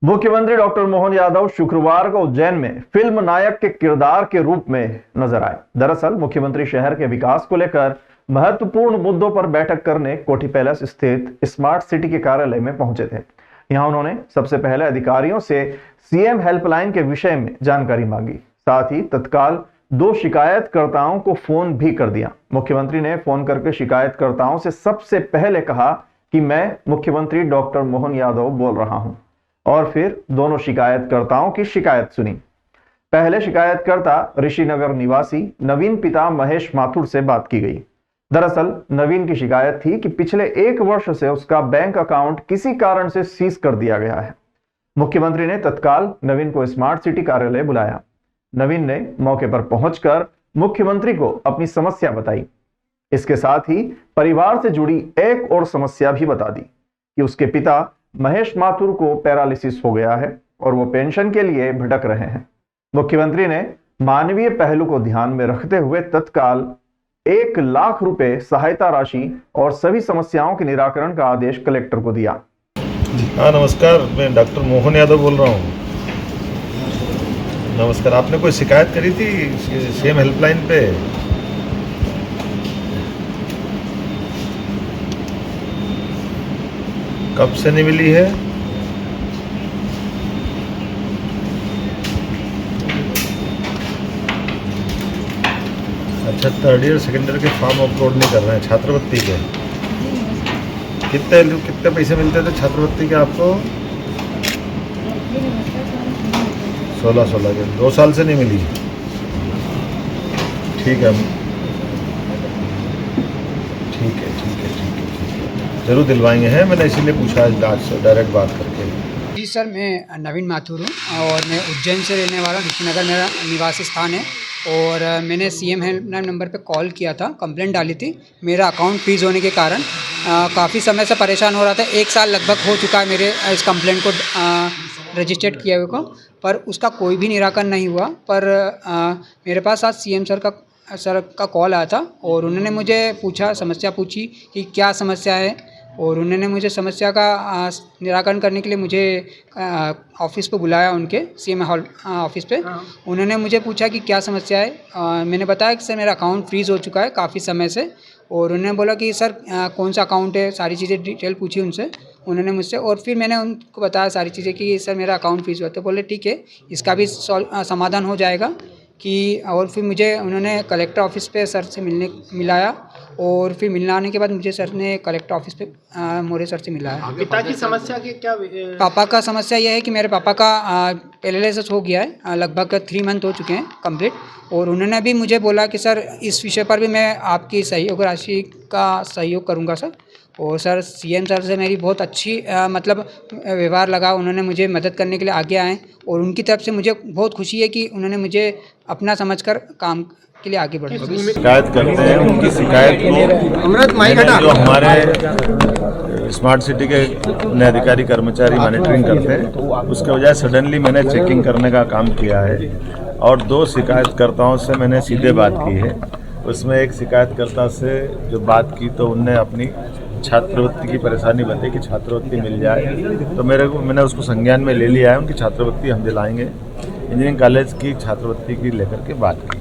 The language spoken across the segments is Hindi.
मुख्यमंत्री डॉक्टर मोहन यादव शुक्रवार को उज्जैन में फिल्म नायक के किरदार के रूप में नजर आए। दरअसल मुख्यमंत्री शहर के विकास को लेकर महत्वपूर्ण मुद्दों पर बैठक करने कोठी पैलेस स्थित स्मार्ट सिटी के कार्यालय में पहुंचे थे। यहां उन्होंने सबसे पहले अधिकारियों से सीएम हेल्पलाइन के विषय में जानकारी मांगी। साथ ही तत्काल 2 शिकायतकर्ताओं को फोन भी कर दिया। मुख्यमंत्री ने फोन करके शिकायतकर्ताओं से सबसे पहले कहा कि मैं मुख्यमंत्री डॉक्टर मोहन यादव बोल रहा हूं, और फिर दोनों शिकायतकर्ताओं की शिकायत सुनी। पहले शिकायतकर्ता ऋषिनगर निवासी नवीन पिता महेश माथुर से बात की गई। दरअसल नवीन की शिकायत थी कि पिछले 1 वर्ष से उसका बैंक अकाउंट किसी कारण से सीज कर दिया गया है। मुख्यमंत्री ने तत्काल नवीन को स्मार्ट सिटी कार्यालय बुलाया। नवीन ने मौके पर पहुंचकर मुख्यमंत्री को अपनी समस्या बताई। इसके साथ ही परिवार से जुड़ी एक और समस्या भी बता दी कि उसके पिता महेश माथुर को पैरालिसिस हो गया है और वो पेंशन के लिए भटक रहे हैं। मुख्यमंत्री ने मानवीय पहलू को ध्यान में रखते हुए तत्काल 1 लाख रुपए सहायता राशि और सभी समस्याओं के निराकरण का आदेश कलेक्टर को दिया। हाँ नमस्कार, मैं डॉक्टर मोहन यादव बोल रहा हूँ। नमस्कार, आपने कोई शिकायत करी थी सीएम हेल्पलाइन पे? कब से नहीं मिली है? अच्छा, 3rd ईयर 2nd ईयर के फॉर्म अपलोड नहीं कर रहे हैं छात्रवृत्ति के? कितने पैसे मिलते थे छात्रवृत्ति के आपको? 16 के 2 साल से नहीं मिली। ठीक है, जरूर दिलवाएंगे हैं। मैंने इसीलिए पूछा आज से डायरेक्ट बात करके। जी सर, मैं नवीन माथुर हूँ और मैं उज्जैन से रहने वाला हूँ। ऋषिनगर मेरा निवास स्थान है और मैंने सीएम हेल्पलाइन नंबर पे कॉल किया था, कंप्लेंट डाली थी। मेरा अकाउंट फ्रीज होने के कारण काफ़ी समय से परेशान हो रहा था। 1 साल लगभग हो चुका है मेरे इस कंप्लेंट को रजिस्टर्ड किए हुए को, पर उसका कोई भी निराकरण नहीं हुआ। पर मेरे पास आज सीएम सर का कॉल आया था और उन्होंने मुझे समस्या पूछी कि क्या समस्या है, और उन्होंने मुझे समस्या का निराकरण करने के लिए मुझे ऑफिस पे बुलाया, उनके सीएम हॉल ऑफिस पे। उन्होंने मुझे पूछा कि क्या समस्या है। मैंने बताया कि सर मेरा अकाउंट फ्रीज़ हो चुका है काफ़ी समय से, और उन्होंने बोला कि सर कौन सा अकाउंट है, सारी चीज़ें डिटेल पूछी उनसे उन्होंने मुझसे, और फिर मैंने उनको बताया सारी चीज़ें कि सर मेरा अकाउंट फ्रीज़ हुआ। तो बोले ठीक है, इसका भी समाधान हो जाएगा कि। और फिर मुझे उन्होंने कलेक्टर ऑफिस पे सर से मिलाया, और फिर मिलने आने के बाद मुझे सर ने कलेक्टर ऑफिस पे मोरे सर से मिलाया। पिता की समस्या की क्या? पापा का समस्या यह है कि मेरे पापा का पैरालिसिस हो गया है, लगभग 3 मंथ हो चुके हैं कंप्लीट। और उन्होंने भी मुझे बोला कि सर इस विषय पर भी मैं आपकी सहयोग राशि का सहयोग करूंगा सर। और सर सीएम सर से मेरी बहुत अच्छी मतलब व्यवहार लगा। उन्होंने मुझे मदद करने के लिए आगे आए, और उनकी तरफ से मुझे बहुत खुशी है कि उन्होंने मुझे अपना समझकर काम के लिए आगे बढ़ा। शिकायत करते हैं, उनकी शिकायत को जो हमारे स्मार्ट सिटी के अधिकारी कर्मचारी मॉनिटरिंग करते हैं, उसके बजाय सडनली मैंने चेकिंग करने का काम किया है, और 2 शिकायतकर्ताओं से मैंने सीधे बात की है। उसमें एक शिकायतकर्ता से जो बात की तो उनने अपनी छात्रवृत्ति की परेशानी बताई कि छात्रवृत्ति मिल जाए, तो मैंने उसको संज्ञान में ले लिया है। उनकी छात्रवृत्ति हम दिलाएंगे। इंजीनियरिंग कॉलेज की छात्रवृत्ति की लेकर के बात की।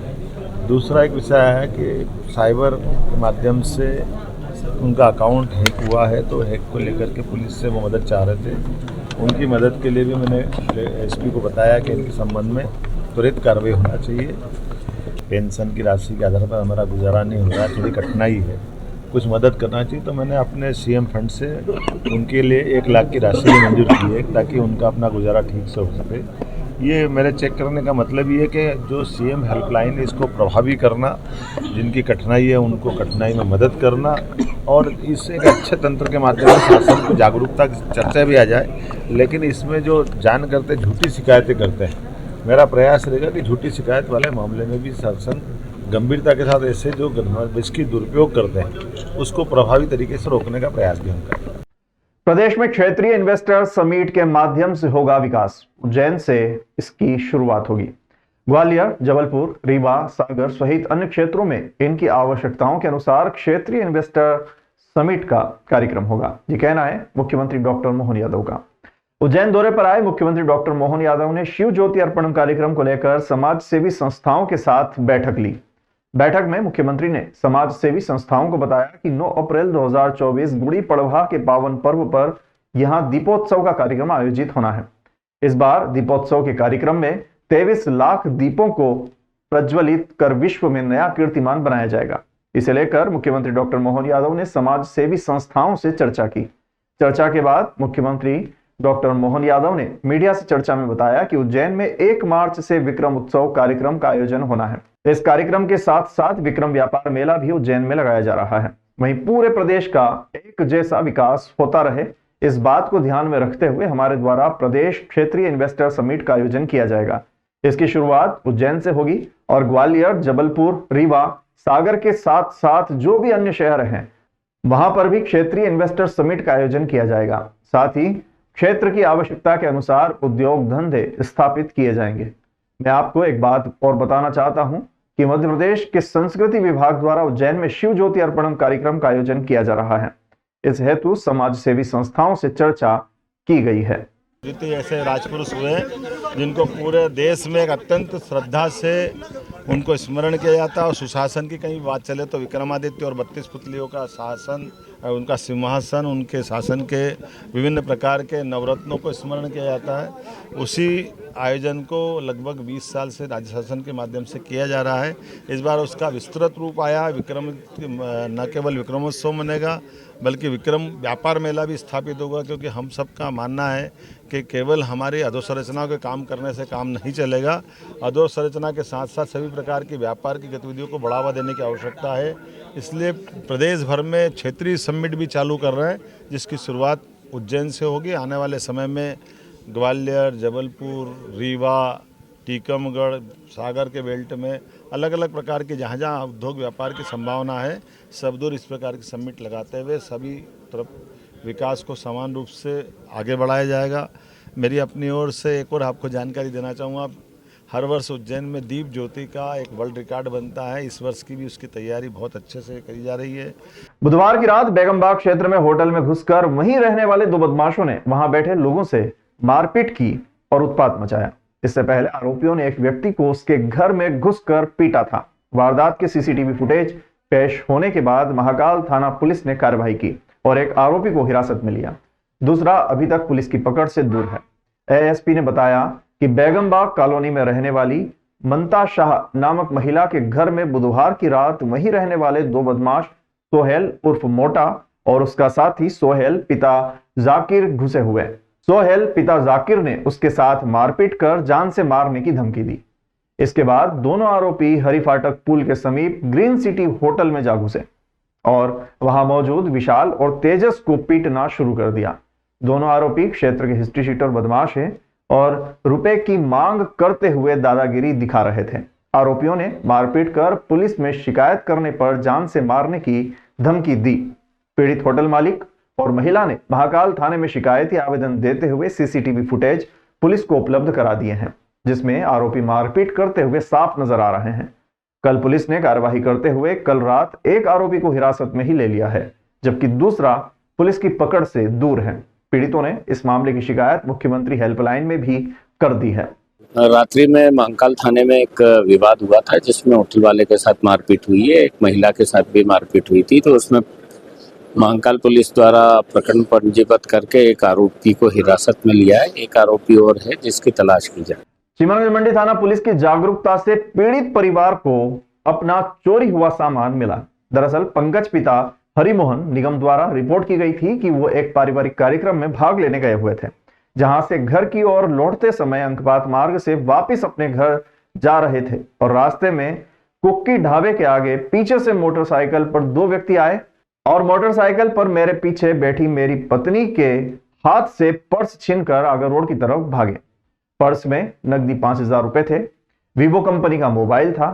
दूसरा एक विषय है कि साइबर के माध्यम से उनका अकाउंट हैक हुआ है, तो हैक को लेकर के पुलिस से वो मदद चाह रहे थे। उनकी मदद के लिए भी मैंने एसपी को बताया कि इनके संबंध में त्वरित कार्रवाई होना चाहिए। पेंशन की राशि के आधार पर हमारा गुजारा नहीं हो रहा, थोड़ी कठिनाई है, कुछ मदद करना चाहिए। तो मैंने अपने सीएम फंड से उनके लिए 1 लाख की राशि भी मंजूर की है, ताकि उनका अपना गुजारा ठीक से हो सके। ये मेरे चेक करने का मतलब ये है कि जो सीएम हेल्पलाइन इसको प्रभावी करना, जिनकी कठिनाई है उनको कठिनाई में मदद करना, और इस एक अच्छे तंत्र के माध्यम से शासन को जागरूकता की चर्चा भी आ जाए। लेकिन इसमें जो जान करते झूठी शिकायतें करते हैं, मेरा प्रयास रहेगा कि झूठी शिकायत वाले मामले में भी शासन गंभीरता के साथ ऐसे जो इसकी दुरुपयोग करते हैं उसको प्रभावी तरीके से रोकने का प्रयास भी हम करें। प्रदेश में क्षेत्रीय इन्वेस्टर समिट के माध्यम से होगा विकास। उज्जैन से इसकी शुरुआत होगी। ग्वालियर, जबलपुर, रीवा, सागर सहित अन्य क्षेत्रों में इनकी आवश्यकताओं के अनुसार क्षेत्रीय इन्वेस्टर समिट का कार्यक्रम होगा। ये कहना है मुख्यमंत्री डॉक्टर मोहन यादव का। उज्जैन दौरे पर आए मुख्यमंत्री डॉक्टर मोहन यादव ने शिव ज्योति अर्पणम कार्यक्रम को लेकर समाज सेवी संस्थाओं के साथ बैठक ली। बैठक में मुख्यमंत्री ने समाज सेवी संस्थाओं को बताया कि 9 अप्रैल 2024 गुड़ी पड़वा के पावन पर्व पर यहां दीपोत्सव का कार्यक्रम आयोजित होना है। इस बार दीपोत्सव के कार्यक्रम में 23 लाख दीपों को प्रज्वलित कर विश्व में नया कीर्तिमान बनाया जाएगा। इसे लेकर मुख्यमंत्री डॉक्टर मोहन यादव ने समाज सेवी संस्थाओं से चर्चा की। चर्चा के बाद मुख्यमंत्री डॉक्टर मोहन यादव ने मीडिया से चर्चा में बताया कि उज्जैन में 1 मार्च से विक्रम उत्सव कार्यक्रम का आयोजन होना है। इस कार्यक्रम के साथ साथ विक्रम व्यापार मेला भी उज्जैन में लगाया जा रहा है। वहीं पूरे प्रदेश का एक जैसा विकास होता रहे, इस बात को ध्यान में रखते हुए हमारे द्वारा प्रदेश क्षेत्रीय इन्वेस्टर समिट का आयोजन किया जाएगा। इसकी शुरुआत उज्जैन से होगी और ग्वालियर, जबलपुर, रीवा, सागर के साथ साथ जो भी अन्य शहर हैं वहां पर भी क्षेत्रीय इन्वेस्टर समिट का आयोजन किया जाएगा। साथ ही क्षेत्र की आवश्यकता के अनुसार उद्योग धंधे स्थापित किए जाएंगे। मैं आपको एक बात और बताना चाहता हूं कि मध्य प्रदेश के संस्कृति विभाग द्वारा उज्जैन में शिव ज्योति अर्पणम कार्यक्रम का आयोजन किया जा रहा है। इस हेतु समाज सेवी संस्थाओं से चर्चा की गई है। ऐसे राजपुरुष हुए जिनको पूरे देश में एक अत्यंत श्रद्धा से उनको स्मरण किया जाता है। और सुशासन की कहीं बात चले तो विक्रमादित्य और 32 पुतलियों का शासन, उनका सिंहासन, उनके शासन के विभिन्न प्रकार के नवरत्नों को स्मरण किया जाता है। उसी आयोजन को लगभग 20 साल से राज्य शासन के माध्यम से किया जा रहा है। इस बार उसका विस्तृत रूप आया। विक्रम न केवल विक्रमोत्सव मनेगा बल्कि विक्रम व्यापार मेला भी स्थापित होगा, क्योंकि हम सबका मानना है कि केवल हमारी अधोसंरचना के काम करने से काम नहीं चलेगा। अधोसंरचना के साथ साथ सभी प्रकार की व्यापार की गतिविधियों को बढ़ावा देने की आवश्यकता है। इसलिए प्रदेश भर में क्षेत्रीय समिट भी चालू कर रहे हैं, जिसकी शुरुआत उज्जैन से होगी। आने वाले समय में ग्वालियर, जबलपुर, रीवा, टीकमगढ़, सागर के बेल्ट में अलग अलग प्रकार के जहाँ जहाँ उद्योग व्यापार की संभावना है, सब दूर इस प्रकार की समिट लगाते हुए सभी तरफ विकास को समान रूप से आगे बढ़ाया जाएगा। मेरी अपनी ओर से एक और आपको जानकारी देना चाहूँगा, हर वर्ष उज्जैन में दीप ज्योति का एक वर्ल्ड रिकॉर्ड बनता है। इस वर्ष की भी उसकी तैयारी बहुत अच्छे से करी जा रही है। बुधवार की रात बेगमबाग क्षेत्र में होटल में घुसकर वहीं रहने वाले 2 बदमाशों ने वहां बैठे लोगों से मारपीट की और उत्पात मचाया। इससे पहले आरोपियों ने एक व्यक्ति को उसके घर में घुसकर पीटा था। वारदात के सीसीटीवी फुटेज पेश होने के बाद महाकाल थाना पुलिस ने कार्रवाई की और एक आरोपी को हिरासत में लिया। दूसरा अभी तक पुलिस की पकड़ से दूर है। एएसपी ने बताया कि बेगमबाग कॉलोनी में रहने वाली मंता शाह नामक महिला के घर में बुधवार की रात वहीं रहने वाले 2 बदमाश सोहेल उर्फ मोटा और उसका साथी सोहेल पिता जाकिर घुसे हुए। सोहेल पिता जाकिर ने उसके साथ मारपीट कर जान से मारने की धमकी दी। इसके बाद दोनों आरोपी हरिफाटक पुल के समीप ग्रीन सिटी होटल में जा घुसे और वहां मौजूद विशाल और तेजस को पीटना शुरू कर दिया। दोनों आरोपी क्षेत्र के हिस्ट्री शीटर बदमाश हैं और रुपए की मांग करते हुए दादागिरी दिखा रहे थे। आरोपियों ने मारपीट कर पुलिस में शिकायत करने पर जान से मारने की धमकी दी। पीड़ित होटल मालिक और महिला ने महाकाल थाने में शिकायती आवेदन देते हुए सीसीटीवी फुटेज पुलिस को उपलब्ध करा दिए हैं, जिसमें आरोपी मारपीट करते हुए साफ नजर आ रहे हैं। कल पुलिस ने कार्यवाही करते हुए कल रात एक आरोपी को हिरासत में ही ले लिया है, जबकि दूसरा पुलिस की पकड़ से दूर है। पीड़ितों ने इस मामले की शिकायत मुख्यमंत्री हेल्पलाइन में भी कर दी है। रात्रि में महाकाल थाने में एक विवाद हुआ था, जिसमें होटल वाले के साथ मारपीट हुई है। एक महिला के साथ भी मारपीट हुई थी, तो उसमें महाकाल पुलिस द्वारा प्रकरण पंजीबद्ध करके एक आरोपी को हिरासत में लिया है। एक आरोपी और है जिसकी तलाश की जाए। चिमनगंज मंडी थाना पुलिस की जागरूकता से पीड़ित परिवार को अपना चोरी हुआ सामान मिला। दरअसल पंकज पिता हरिमोहन निगम द्वारा रिपोर्ट की गई थी कि वो एक पारिवारिक कार्यक्रम में भाग लेने गए हुए थे, जहां से घर की ओर लौटते समय अंकपात मार्ग से वापस अपने घर जा रहे थे और रास्ते में कुक्की ढाबे के आगे पीछे से मोटरसाइकिल पर 2 व्यक्ति आए और मोटरसाइकिल पर मेरे पीछे बैठी मेरी पत्नी के हाथ से पर्स छीनकर आगे रोड की तरफ भागे। पर्स में नकदी 5000 रुपए थे। वीवो कंपनी का मोबाइल था।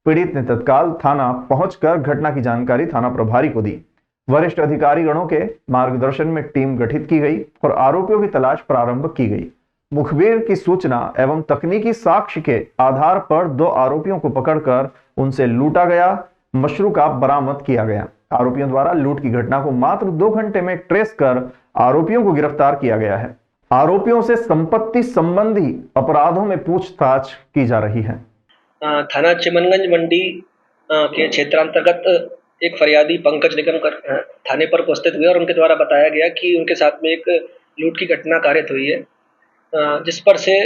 पीड़ित ने तत्काल थाना पहुंचकर घटना की जानकारी थाना प्रभारी को दी। वरिष्ठ अधिकारी गणों के मार्गदर्शन में टीम गठित की गई और आरोपियों की तलाश प्रारंभ की गई। मुखबिर की सूचना एवं तकनीकी साक्ष्य के आधार पर 2 आरोपियों को पकड़कर उनसे लूटा गया मशरूका बरामद किया गया। आरोपियों द्वारा लूट की घटना को मात्र 2 घंटे में ट्रेस कर आरोपियों को गिरफ्तार किया गया है। आरोपियों से संपत्ति संबंधी अपराधों में पूछताछ की जा रही है। थाना चिमनगंज मंडी के क्षेत्रांतर्गत एक फरियादी पंकज निगमकर थाने पर उपस्थित हुए और उनके द्वारा बताया गया कि उनके साथ में एक लूट की घटना कारित हुई है, जिस पर से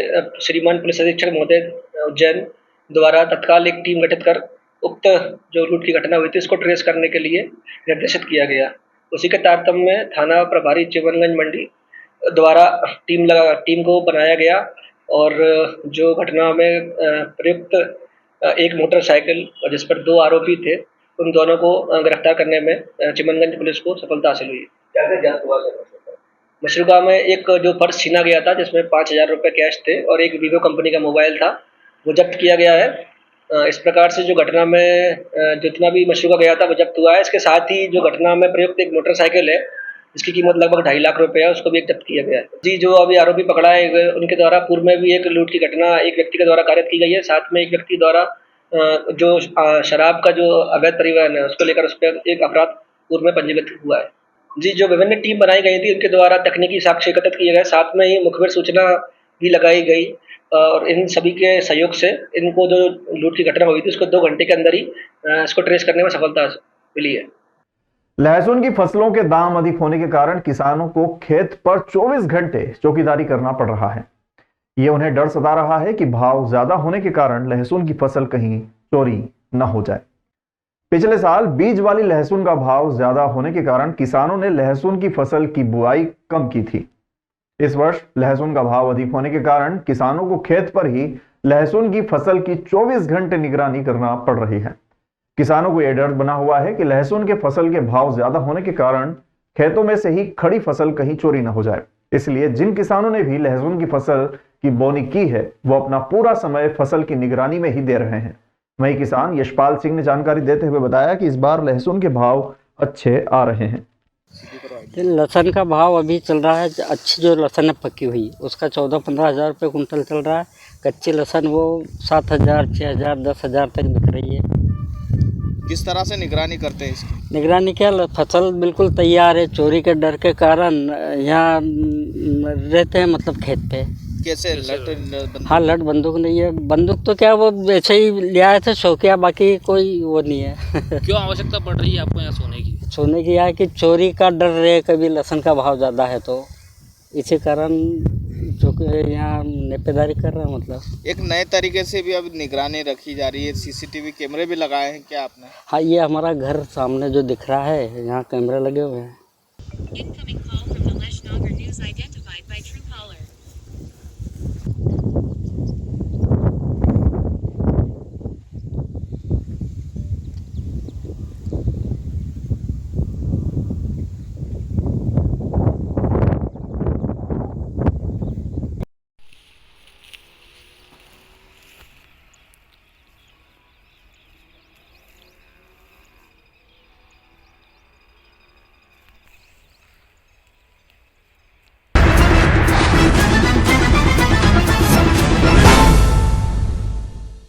श्रीमान पुलिस अधीक्षक महोदय उज्जैन द्वारा तत्काल एक टीम गठित कर उक्त जो लूट की घटना हुई थी उसको ट्रेस करने के लिए निर्देशित किया गया। उसी के तारतम्य में थाना प्रभारी चिमनगंज मंडी द्वारा टीम को बनाया गया और जो घटना में प्रयुक्त एक मोटरसाइकिल और जिस पर 2 आरोपी थे उन दोनों को गिरफ्तार करने में चिमनगंज पुलिस को सफलता हासिल हुई। कैसे जांच हुआ? मशरूका में एक जो पर्स छीना गया था जिसमें 5,000 रुपये कैश थे और एक वीवो कंपनी का मोबाइल था, वो जब्त किया गया है। इस प्रकार से जो घटना में जितना भी मशरूका गया था वो जब्त हुआ है। इसके साथ ही जो घटना में प्रयुक्त एक मोटरसाइकिल है जिसकी कीमत लगभग 2.5 लाख रुपए है, उसको भी एक जब्त किया गया है। जी, जो अभी आरोपी पकड़ा है उनके द्वारा पूर्व में भी एक लूट की घटना एक व्यक्ति के द्वारा कारित की गई है। साथ में एक व्यक्ति द्वारा जो शराब का जो अवैध परिवहन है उसको लेकर उस पर एक अपराध पूर्व में पंजीकृत हुआ है। जी, जो विभिन्न टीम बनाई गई थी उनके द्वारा तकनीकी साक्ष्य एकत्रित किए गए, साथ में ही मुखबिर सूचना भी लगाई गई और इन सभी के सहयोग से इनको जो लूट की घटना हुई थी उसको 2 घंटे के अंदर ही इसको ट्रेस करने में सफलता मिली है। लहसुन की फसलों के दाम अधिक होने के कारण किसानों को खेत पर 24 घंटे चौकीदारी करना पड़ रहा है। ये उन्हें डर सता रहा है कि भाव ज्यादा होने के कारण लहसुन की फसल कहीं चोरी न हो जाए। पिछले साल बीज वाली लहसुन का भाव ज्यादा होने के कारण किसानों ने लहसुन की फसल की बुआई कम की थी। इस वर्ष लहसुन का भाव अधिक होने के कारण किसानों को खेत पर ही लहसुन की फसल की 24 घंटे निगरानी करना पड़ रही है। किसानों को यह डर बना हुआ है कि लहसुन के फसल के भाव ज्यादा होने के कारण खेतों में से ही खड़ी फसल कहीं चोरी न हो जाए। इसलिए जिन किसानों ने भी लहसुन की फसल की बोनी की है वो अपना पूरा समय फसल की निगरानी में ही दे रहे हैं। वहीं किसान यशपाल सिंह ने जानकारी देते हुए बताया कि इस बार लहसुन के भाव अच्छे आ रहे हैं। लहसुन का भाव अभी चल रहा है, अच्छी जो लहसुन है पकी हुई उसका 14-15 हज़ार रुपये कुंटल चल रहा है। कच्ची लहसुन वो 7,000, 6,000, 10,000 तक बिक रही है। किस तरह से निगरानी करते हैं इसकी? निगरानी क्या, फसल बिल्कुल तैयार है, चोरी के डर के कारण यहाँ रहते हैं, मतलब खेत पे। कैसे लट? हाँ, लट बंदूक नहीं है। बंदूक तो क्या वो ऐसे ही ले आए थे शौकिया, बाकी कोई वो नहीं है। क्यों आवश्यकता पड़ रही है आपको यहाँ सोने की? सोने की है कि चोरी का डर रहे, कभी लहसुन का भाव ज़्यादा है तो इसी कारण जो कि यहाँ नेपेदारी कर रहा है। मतलब एक नए तरीके से भी अब निगरानी रखी जा रही है, सीसीटीवी कैमरे भी लगाए हैं क्या आपने? हाँ, ये हमारा घर सामने जो दिख रहा है यहाँ कैमरे लगे हुए हैं। Incoming call from the Leshnagar News identified by Truecaller.